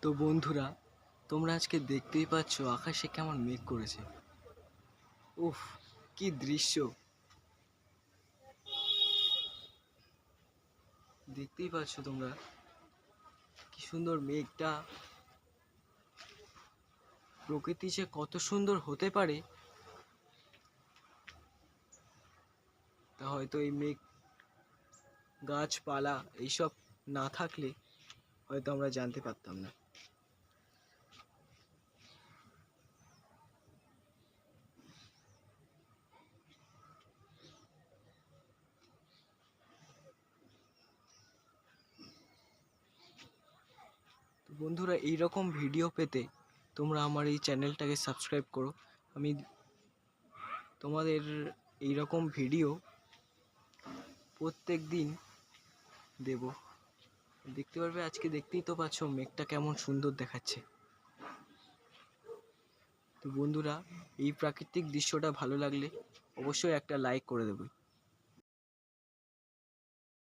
তো বন্ধুরা, তোমরা আজকে দেখতেই পাচ্ছ আকাশে কেমন মেঘ করেছে। উফ, কি দৃশ্য! দেখতেই পাচ্ছ তোমরা কি সুন্দর মেঘটা। প্রকৃতি যে কত সুন্দর হতে পারে তা হয়তো এই মেঘ, গাছপালা এইসব না থাকলে হয়তো আমরা জানতে পারতাম না। তো বন্ধুরা, এইরকম ভিডিও পেতে তোমরা আমার এই চ্যানেলটাকে সাবস্ক্রাইব করো। আমি তোমাদের এইরকম ভিডিও প্রত্যেক দিন দেব। দেখতে পারবে, আজকে দেখতেই তো পাচ্ছ মেঘটা কেমন সুন্দর দেখাচ্ছে। তো বন্ধুরা, এই প্রাকৃতিক দৃশ্যটা ভালো লাগলে অবশ্যই একটা লাইক করে দেবে।